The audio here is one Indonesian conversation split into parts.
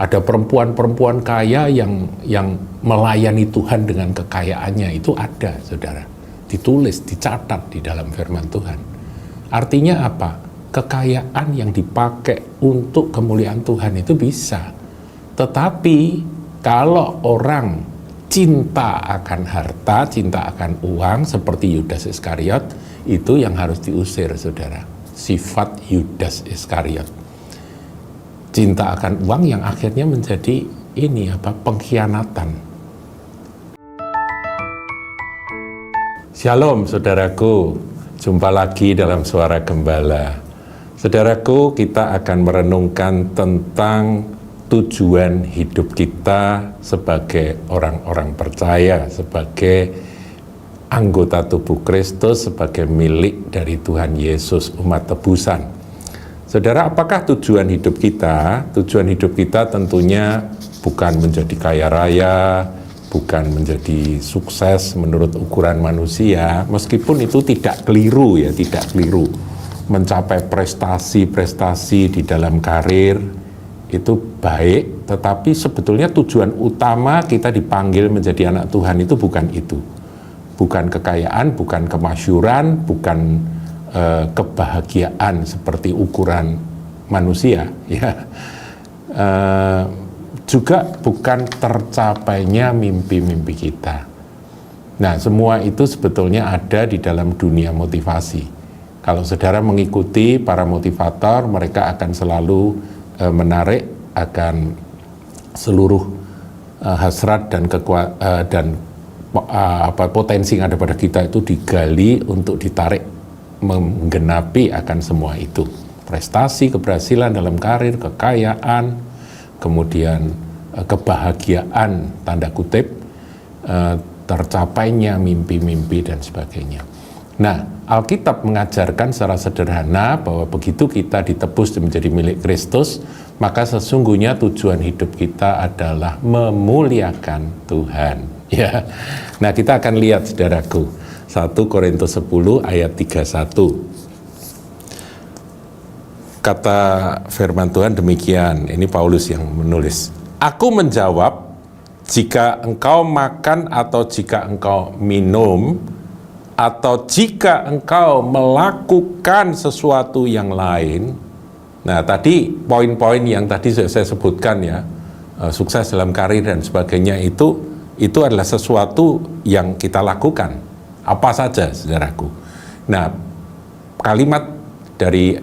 Ada perempuan-perempuan kaya yang melayani Tuhan dengan kekayaannya, itu ada, saudara. Ditulis, dicatat di dalam firman Tuhan. Artinya apa? Kekayaan yang dipakai untuk kemuliaan Tuhan itu bisa. Tetapi kalau orang cinta akan harta, cinta akan uang, seperti Yudas Iskariot, itu yang harus diusir, saudara. Sifat Yudas Iskariot. Cinta akan uang yang akhirnya menjadi pengkhianatan. Shalom saudaraku, jumpa lagi dalam Suara Gembala. Saudaraku, kita akan merenungkan tentang tujuan hidup kita sebagai orang-orang percaya, sebagai anggota tubuh Kristus, sebagai milik dari Tuhan Yesus, umat tebusan. Saudara, apakah tujuan hidup kita? Tujuan hidup kita tentunya bukan menjadi kaya raya, bukan menjadi sukses menurut ukuran manusia, meskipun itu tidak keliru ya, tidak keliru. Mencapai prestasi-prestasi di dalam karir itu baik, tetapi sebetulnya tujuan utama kita dipanggil menjadi anak Tuhan itu bukan itu. Bukan kekayaan, bukan kemasyhuran, bukan kebahagiaan seperti ukuran manusia, ya. Juga bukan tercapainya mimpi-mimpi kita. Nah, semua itu sebetulnya ada di dalam dunia motivasi. Kalau saudara mengikuti para motivator, mereka akan selalu menarik akan seluruh hasrat dan potensi yang ada pada kita itu digali untuk ditarik menggenapi akan semua itu. Prestasi, keberhasilan dalam karir, kekayaan, kemudian kebahagiaan, tanda kutip, tercapainya mimpi-mimpi dan sebagainya. Nah, Alkitab mengajarkan secara sederhana bahwa begitu kita ditebus menjadi milik Kristus, maka sesungguhnya tujuan hidup kita adalah memuliakan Tuhan. Ya. Nah, kita akan lihat, saudaraku, 1 Korintus 10 ayat 31. Kata firman Tuhan demikian, ini Paulus yang menulis. Aku menjawab, jika engkau makan atau jika engkau minum, atau jika engkau melakukan sesuatu yang lain. Nah, tadi poin-poin yang tadi saya sebutkan ya, sukses dalam karir dan sebagainya, itu adalah sesuatu yang kita lakukan. Apa saja, saudaraku. Nah, kalimat dari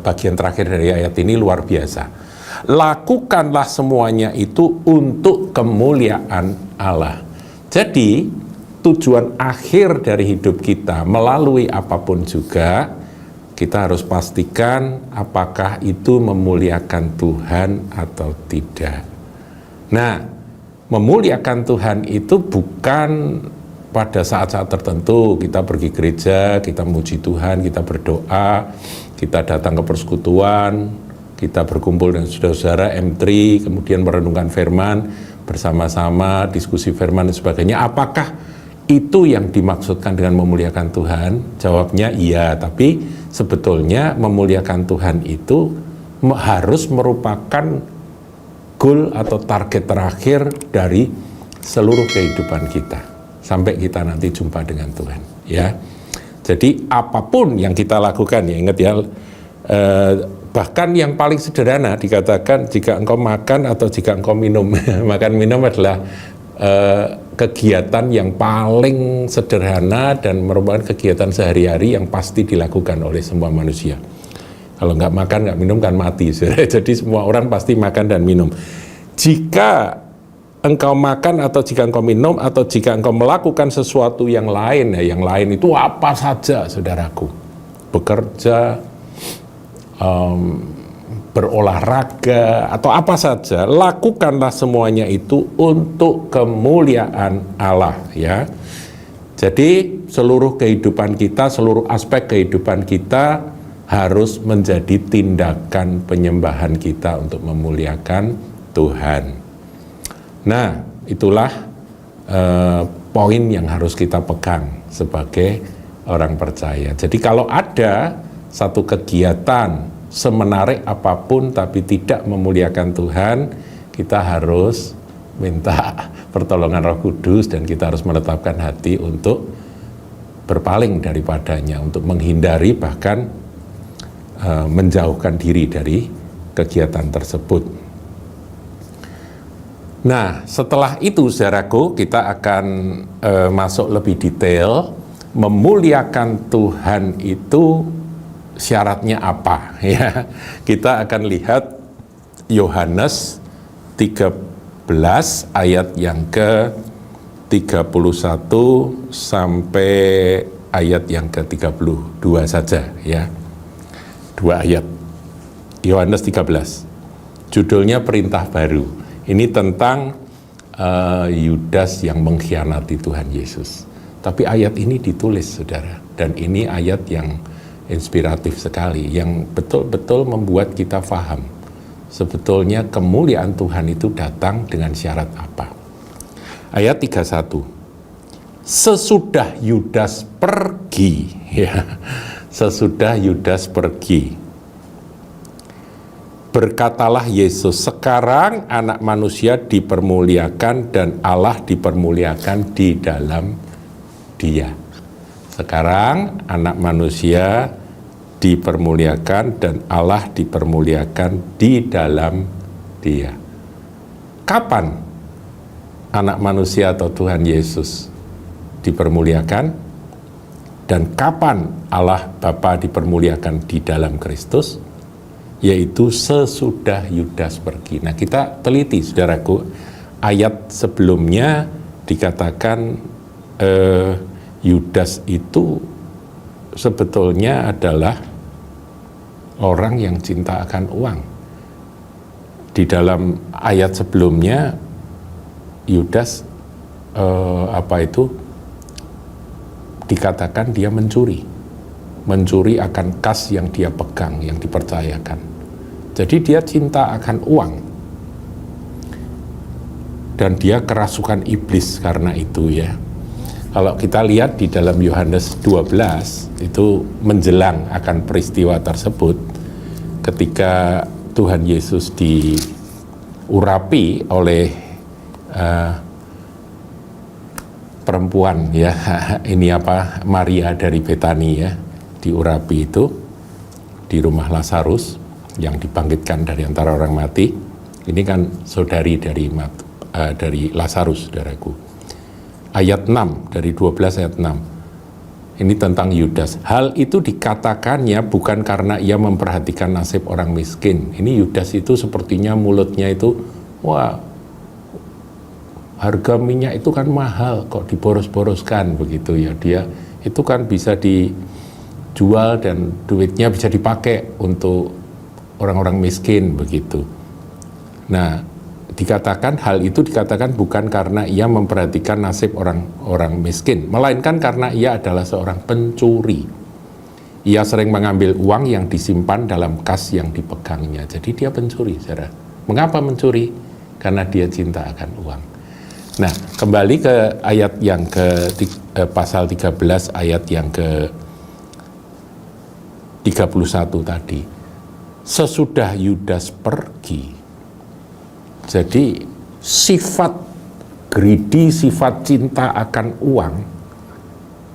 bagian terakhir dari ayat ini luar biasa. Lakukanlah semuanya itu untuk kemuliaan Allah. Jadi, tujuan akhir dari hidup kita melalui apapun juga, kita harus pastikan apakah itu memuliakan Tuhan atau tidak. Nah, memuliakan Tuhan itu bukan pada saat-saat tertentu kita pergi gereja, kita memuji Tuhan, kita berdoa, kita datang ke persekutuan, kita berkumpul dengan saudara-saudara M3, kemudian merenungkan firman bersama-sama, diskusi firman dan sebagainya. Apakah itu yang dimaksudkan dengan memuliakan Tuhan? Jawabnya iya, tapi sebetulnya memuliakan Tuhan itu harus merupakan goal atau target terakhir dari seluruh kehidupan kita sampai kita nanti jumpa dengan Tuhan, ya. Jadi apapun yang kita lakukan, ya ingat ya, bahkan yang paling sederhana dikatakan jika engkau makan atau jika engkau minum. Makan minum adalah kegiatan yang paling sederhana dan merupakan kegiatan sehari-hari yang pasti dilakukan oleh semua manusia. Kalau nggak makan, nggak minum kan mati. Jadi semua orang pasti makan dan minum. Jika engkau makan atau jika engkau minum atau jika engkau melakukan sesuatu yang lain, ya yang lain itu apa saja, saudaraku. Bekerja, berolahraga atau apa saja, lakukanlah semuanya itu untuk kemuliaan Allah, ya. Jadi seluruh kehidupan kita, seluruh aspek kehidupan kita harus menjadi tindakan penyembahan kita untuk memuliakan Tuhan. Nah, itulah poin yang harus kita pegang sebagai orang percaya. Jadi kalau ada satu kegiatan semenarik apapun tapi tidak memuliakan Tuhan, kita harus minta pertolongan Roh Kudus dan kita harus menetapkan hati untuk berpaling daripadanya, untuk menghindari bahkan menjauhkan diri dari kegiatan tersebut. Nah, setelah itu saudaraku, kita akan masuk lebih detail. Memuliakan Tuhan itu syaratnya apa? Ya, kita akan lihat Yohanes 13 ayat yang ke 31 sampai ayat yang ke-32 saja ya. 2 ayat. Yohanes 13. Judulnya Perintah Baru. Ini tentang Yudas yang mengkhianati Tuhan Yesus. Tapi ayat ini ditulis saudara, dan ini ayat yang inspiratif sekali, yang betul-betul membuat kita paham sebetulnya kemuliaan Tuhan itu datang dengan syarat apa. Ayat 31. Sesudah Yudas pergi, ya, sesudah Yudas pergi, berkatalah Yesus, sekarang anak manusia dipermuliakan dan Allah dipermuliakan di dalam dia. Sekarang anak manusia dipermuliakan dan Allah dipermuliakan di dalam dia. Kapan anak manusia atau Tuhan Yesus dipermuliakan? Dan kapan Allah Bapa dipermuliakan di dalam Kristus? Yaitu sesudah Yudas pergi. Nah, kita teliti saudaraku, ayat sebelumnya dikatakan Yudas itu sebetulnya adalah orang yang cinta akan uang. Di dalam ayat sebelumnya Yudas dikatakan dia mencuri akan kas yang dia pegang, yang dipercayakan. Jadi dia cinta akan uang. Dan dia kerasukan iblis karena itu ya. Kalau kita lihat di dalam Yohanes 12, itu menjelang akan peristiwa tersebut, ketika Tuhan Yesus diurapi oleh perempuan ya, ini Maria dari Betani ya, diurapi itu di rumah Lazarus yang dibangkitkan dari antara orang mati. Ini kan saudari dari Lazarus, saudaraku. Ayat 6, dari 12 ayat 6. Ini tentang Yudas. Hal itu dikatakannya bukan karena ia memperhatikan nasib orang miskin. Ini Yudas itu sepertinya mulutnya itu, wah, harga minyak itu kan mahal, kok diboros-boroskan begitu ya. Dia itu kan bisa dijual dan duitnya bisa dipakai untuk orang-orang miskin begitu. Nah, hal itu dikatakan bukan karena ia memperhatikan nasib orang-orang miskin, melainkan karena ia adalah seorang pencuri. Ia sering mengambil uang yang disimpan dalam kas yang dipegangnya. Jadi dia pencuri, saudara. Mengapa mencuri? Karena dia cinta akan uang. Nah, kembali ke ayat yang pasal 13 ayat yang ke 31 tadi. Sesudah Yudas pergi. Jadi sifat greedy, sifat cinta akan uang,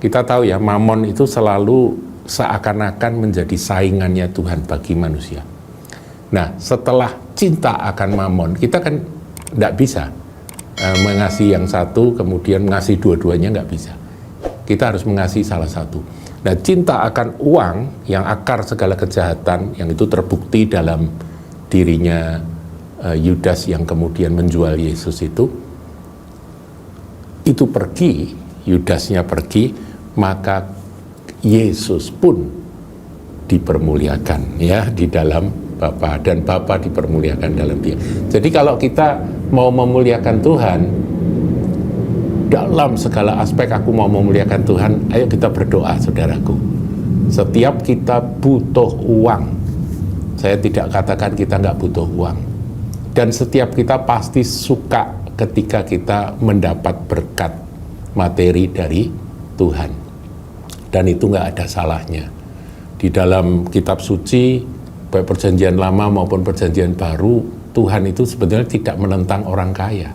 kita tahu ya, mamon itu selalu seakan-akan menjadi saingannya Tuhan bagi manusia. Nah, setelah cinta akan mamon, kita kan tidak bisa mengasihi yang satu kemudian mengasihi dua-duanya, nggak bisa. Kita harus mengasihi salah satu. Nah, cinta akan uang yang akar segala kejahatan, yang itu terbukti dalam dirinya Yudas yang kemudian menjual Yesus itu pergi, Yudasnya pergi, maka Yesus pun dipermuliakan ya di dalam Bapa, dan Bapa dipermuliakan dalam Dia. Jadi kalau kita mau memuliakan Tuhan dalam segala aspek, aku mau memuliakan Tuhan, ayo kita berdoa saudaraku. Setiap kita butuh uang, saya tidak katakan kita nggak butuh uang. Dan setiap kita pasti suka ketika kita mendapat berkat materi dari Tuhan. Dan itu nggak ada salahnya. Di dalam kitab suci baik perjanjian lama maupun perjanjian baru, Tuhan itu sebetulnya tidak menentang orang kaya.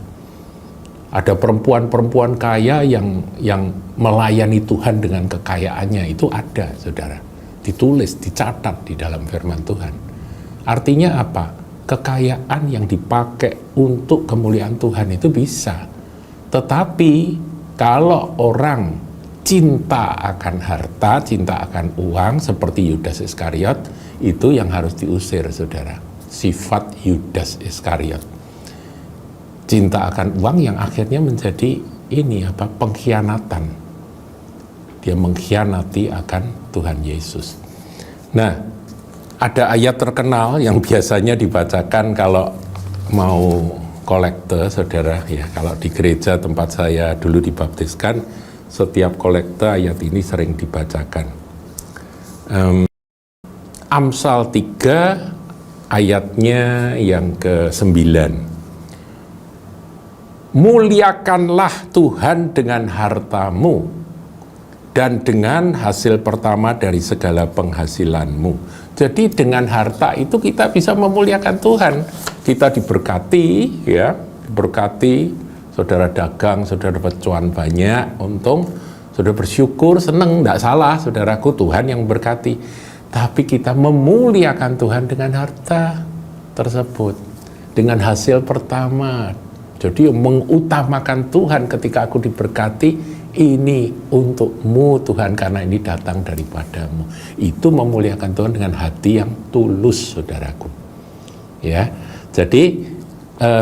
Ada perempuan-perempuan kaya yang melayani Tuhan dengan kekayaannya, itu ada, saudara. Ditulis, dicatat di dalam firman Tuhan. Artinya apa? Kekayaan yang dipakai untuk kemuliaan Tuhan itu bisa. Tetapi kalau orang cinta akan harta, cinta akan uang, seperti Yudas Iskariot, itu yang harus diusir, saudara. Sifat Yudas Iskariot. Cinta akan uang yang akhirnya menjadi pengkhianatan. Dia mengkhianati akan Tuhan Yesus. Nah, ada ayat terkenal yang biasanya dibacakan kalau mau kolekte, saudara. Ya, kalau di gereja tempat saya dulu dibaptiskan, setiap kolekte ayat ini sering dibacakan. Amsal 3 ayatnya yang ke-9. Muliakanlah Tuhan dengan hartamu dan dengan hasil pertama dari segala penghasilanmu. Jadi dengan harta itu kita bisa memuliakan Tuhan. Kita diberkati, ya, diberkati. Saudara dagang, saudara dapat cuan banyak, untung, saudara bersyukur, senang, tidak salah, saudaraku, Tuhan yang berkati. Tapi kita memuliakan Tuhan dengan harta tersebut, dengan hasil pertama. Jadi mengutamakan Tuhan ketika aku diberkati, ini untukmu Tuhan karena ini datang daripadamu. Itu memuliakan Tuhan dengan hati yang tulus, saudaraku. Ya, jadi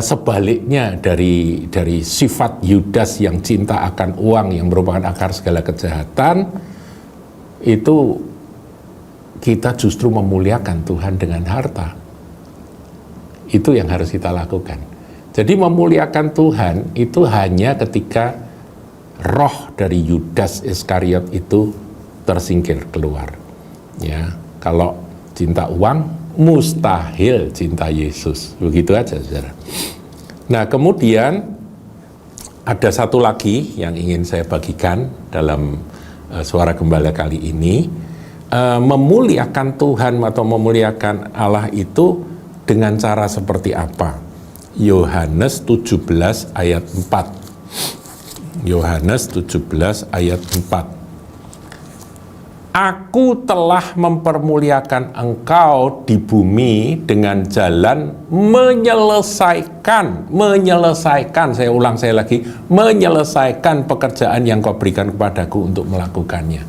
sebaliknya dari sifat Yudas yang cinta akan uang yang merupakan akar segala kejahatan, itu kita justru memuliakan Tuhan dengan harta. Itu yang harus kita lakukan. Jadi memuliakan Tuhan itu hanya ketika roh dari Yudas Iskariot itu tersingkir keluar. Ya, kalau cinta uang, mustahil cinta Yesus. Begitu aja, saudara. Nah, kemudian ada satu lagi yang ingin saya bagikan dalam Suara Gembala kali ini. Memuliakan Tuhan atau memuliakan Allah itu dengan cara seperti apa? Yohanes 17 ayat 4. Yohanes 17 ayat 4. Aku telah mempermuliakan engkau di bumi dengan jalan menyelesaikan, saya ulang saya lagi, menyelesaikan pekerjaan yang kau berikan kepadaku untuk melakukannya.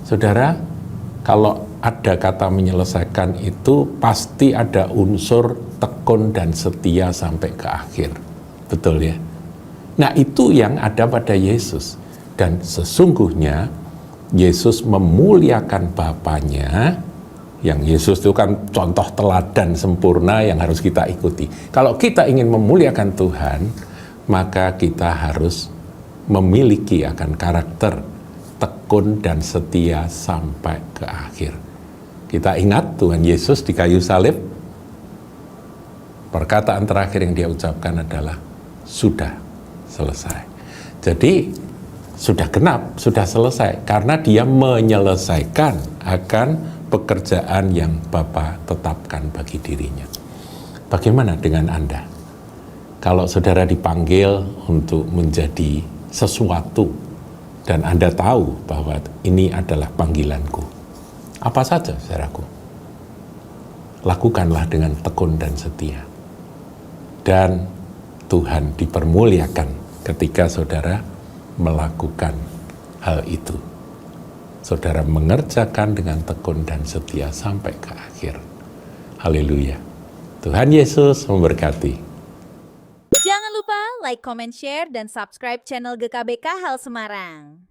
Saudara, kalau ada kata menyelesaikan itu pasti ada unsur tekun dan setia sampai ke akhir. Betul ya? Nah, itu yang ada pada Yesus. Dan sesungguhnya Yesus memuliakan Bapanya, yang Yesus itu kan contoh teladan sempurna yang harus kita ikuti. Kalau kita ingin memuliakan Tuhan, maka kita harus memiliki akan karakter tekun dan setia sampai ke akhir. Kita ingat Tuhan Yesus di kayu salib, perkataan terakhir yang dia ucapkan adalah sudah selesai. Jadi sudah genap, sudah selesai, karena dia menyelesaikan akan pekerjaan yang Bapa tetapkan bagi dirinya. Bagaimana dengan Anda? Kalau saudara dipanggil untuk menjadi sesuatu dan Anda tahu bahwa ini adalah panggilanku, apa saja, saudaraku, lakukanlah dengan tekun dan setia. Dan Tuhan dipermuliakan ketika saudara melakukan hal itu. Saudara mengerjakan dengan tekun dan setia sampai ke akhir. Haleluya. Tuhan Yesus memberkati. Jangan lupa like, comment, share, dan subscribe channel GKBK Hal Semarang.